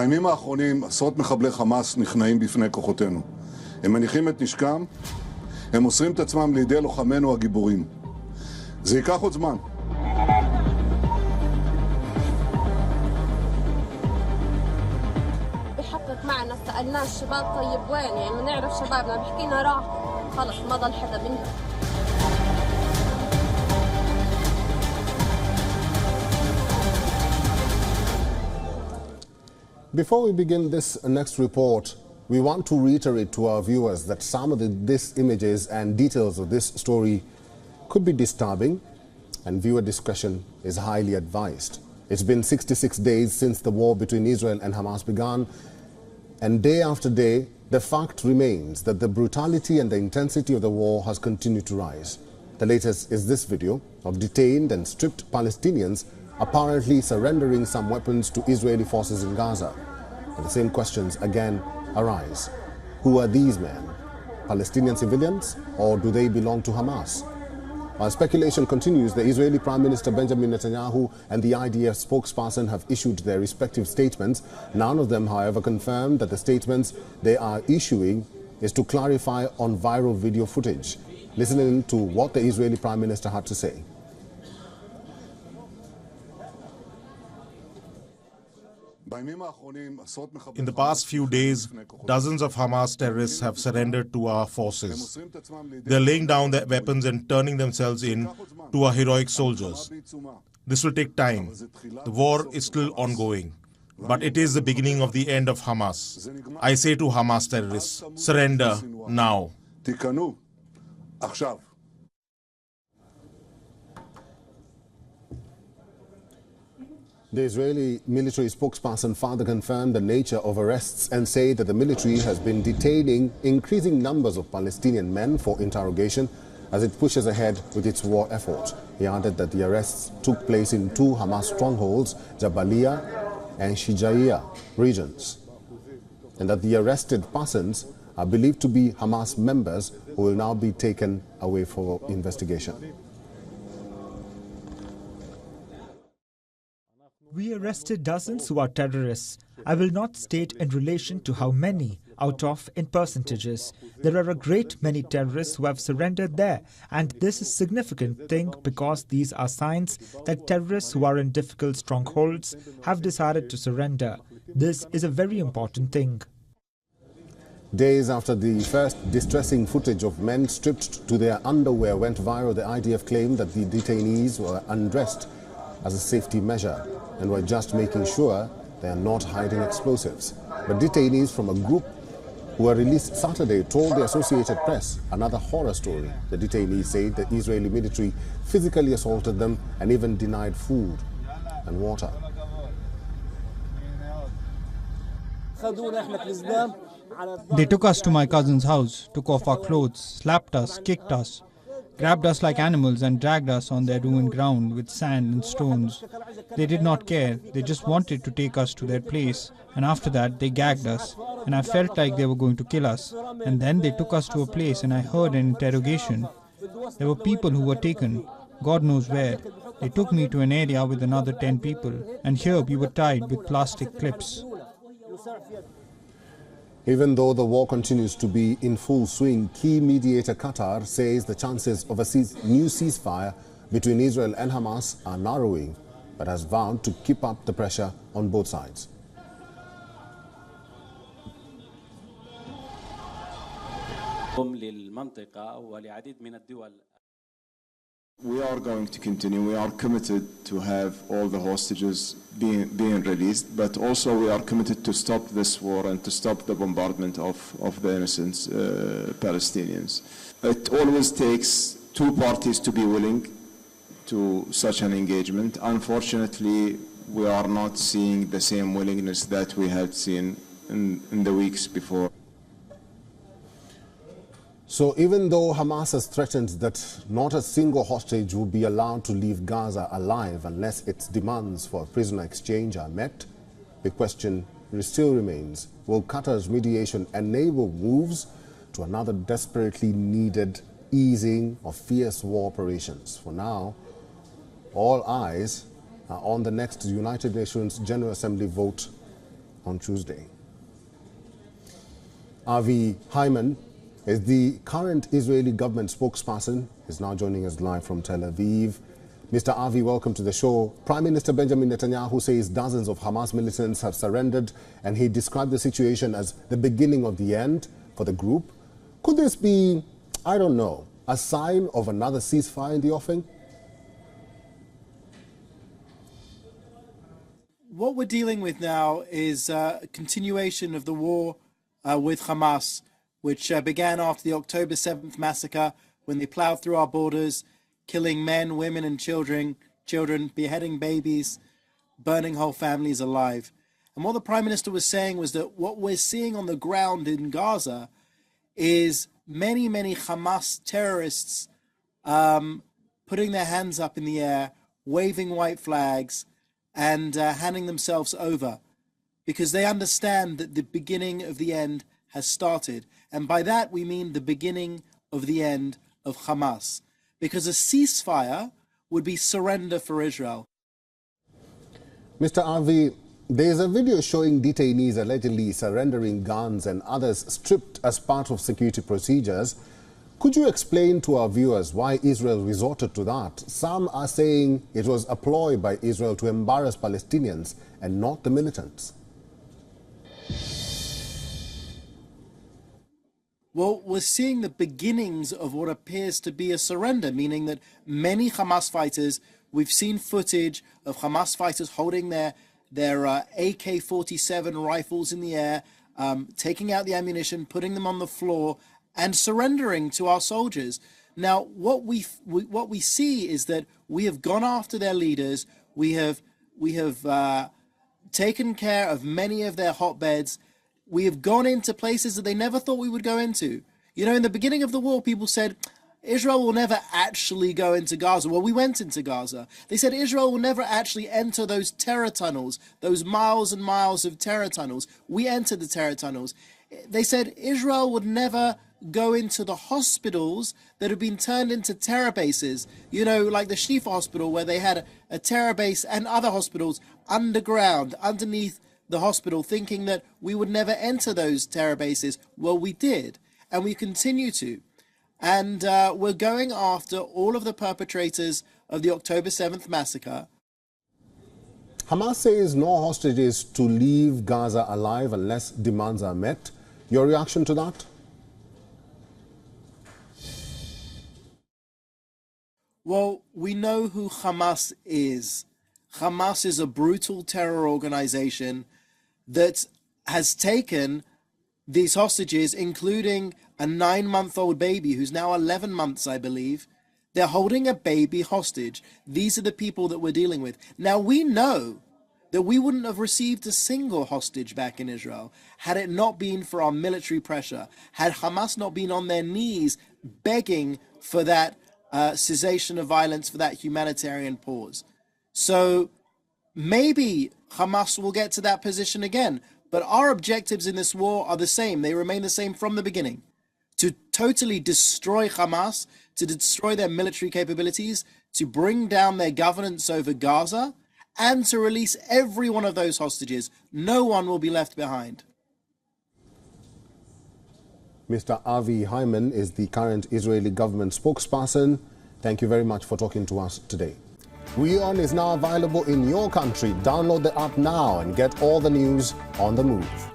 בימים האחרונים עשרות מחבלי חמאס נכנעים בפני כוחותינו. הם מניחים את נשקם, הם מוסרים את עצמם לידי לוחמינו הגיבורים. זה ייקח עוד זמן. بحقق معنا سألناه الشباب طيب وين يعني ما نعرف شبابنا بحكينا راح خلص ما ضل حدا منهم. Before we begin this next report, we want to reiterate to our viewers that some of these images and details of this story could be disturbing, and viewer discretion is highly advised. It's been 66 days since the war between Israel and Hamas began, and day after day, the fact remains that the brutality and the intensity of the war has continued to rise. The latest is this video of detained and stripped Palestinians apparently surrendering some weapons to Israeli forces in Gaza. And the same questions again arise. Who are these men? Palestinian civilians, or do they belong to Hamas? While speculation continues, the Israeli Prime Minister Benjamin Netanyahu and the IDF spokesperson have issued their respective statements. None of them, however, confirmed that the statements they are issuing is to clarify on viral video footage. Listening to what the Israeli Prime Minister had to say. In the past few days, dozens of Hamas terrorists have surrendered to our forces. They are laying down their weapons and turning themselves in to our heroic soldiers. This will take time. The war is still ongoing, but it is the beginning of the end of Hamas. I say to Hamas terrorists, surrender now. The Israeli military spokesperson further confirmed the nature of arrests and said that the military has been detaining increasing numbers of Palestinian men for interrogation as it pushes ahead with its war effort. He added that the arrests took place in two Hamas strongholds, Jabalia and Shijaiya regions, and that the arrested persons are believed to be Hamas members who will now be taken away for investigation. We arrested dozens who are terrorists. I will not state in relation to how many, out of in percentages. There are a great many terrorists who have surrendered there, and this is a significant thing because these are signs that terrorists who are in difficult strongholds have decided to surrender. This is a very important thing. Days after the first distressing footage of men stripped to their underwear went viral, the IDF claimed that the detainees were undressed as a safety measure and were just making sure they are not hiding explosives. But detainees from a group who were released Saturday told the Associated Press another horror story. The detainees said the Israeli military physically assaulted them and even denied food and water. They took us to my cousin's house, took off our clothes, slapped us, kicked us, grabbed us like animals and dragged us on their ruined ground with sand and stones. They did not care. They just wanted to take us to their place, and after that they gagged us, and I felt like they were going to kill us. And then they took us to a place and I heard an interrogation. There were people who were taken, God knows where. They took me to an area with another 10 people, and here we were tied with plastic clips. Even though the war continues to be in full swing, key mediator Qatar says the chances of a new ceasefire between Israel and Hamas are narrowing, but has vowed to keep up the pressure on both sides. We are going to continue. We are committed to have all the hostages being released, but also we are committed to stop this war and to stop the bombardment of the innocent Palestinians. It always takes two parties to be willing to such an engagement. Unfortunately, we are not seeing the same willingness that we had seen in the weeks before. So even though Hamas has threatened that not a single hostage will be allowed to leave Gaza alive unless its demands for a prisoner exchange are met, the question still remains, will Qatar's mediation enable moves to another desperately needed easing of fierce war operations? For now, all eyes are on the next United Nations General Assembly vote on Tuesday. Avi Hyman is the current Israeli government spokesperson. He's now joining us live from Tel Aviv. Mr. Avi, welcome to the show. Prime Minister Benjamin Netanyahu says dozens of Hamas militants have surrendered, and he described the situation as the beginning of the end for the group. Could this be, I don't know, a sign of another ceasefire in the offing? What we're dealing with now is a continuation of the war with Hamas, which began after the October 7th massacre, when they plowed through our borders, killing men, women, and children, beheading babies, burning whole families alive. And what the Prime Minister was saying was that what we're seeing on the ground in Gaza is many, many Hamas terrorists putting their hands up in the air, waving white flags, and handing themselves over, because they understand that the beginning of the end has started. And by that we mean the beginning of the end of Hamas, because a ceasefire would be surrender for Israel. Mr. Avi, there is a video showing detainees allegedly surrendering guns and others stripped as part of security procedures. Could you explain to our viewers why Israel resorted to that? Some are saying it was a ploy by Israel to embarrass Palestinians and not the militants. Well, we're seeing the beginnings of what appears to be a surrender, meaning that many Hamas fighters, we've seen footage of Hamas fighters holding their AK-47 rifles in the air, taking out the ammunition, putting them on the floor, and surrendering to our soldiers. Now, what we see is that we have gone after their leaders. We have taken care of many of their hotbeds. We have gone into places that they never thought we would go into. You know, in the beginning of the war, people said, Israel will never actually go into Gaza. Well, we went into Gaza. They said Israel will never actually enter those terror tunnels, those miles and miles of terror tunnels. We entered the terror tunnels. They said Israel would never go into the hospitals that have been turned into terror bases. You know, like the Shifa hospital, where they had a terror base, and other hospitals underground, underneath the hospital, thinking that we would never enter those terror bases. Well, we did, and we continue to. And we're going after all of the perpetrators of the October 7th massacre. Hamas says no hostages to leave Gaza alive unless demands are met. Your reaction to that? Well, we know who Hamas is. Hamas is a brutal terror organization that has taken these hostages, including a 9-month-old baby who's now 11 months, I believe. They're holding a baby hostage. These are the people that we're dealing with. Now, we know that we wouldn't have received a single hostage back in Israel had it not been for our military pressure, had Hamas not been on their knees begging for that cessation of violence, for that humanitarian pause. So maybe Hamas will get to that position again, but our objectives in this war are the same. They remain the same from the beginning: to totally destroy Hamas, to destroy their military capabilities, to bring down their governance over Gaza, and to release every one of those hostages. No one will be left behind. Mr. Avi Hyman is the current Israeli government spokesperson. Thank you very much for talking to us today. WION is now available in your country. Download the app now and get all the news on the move.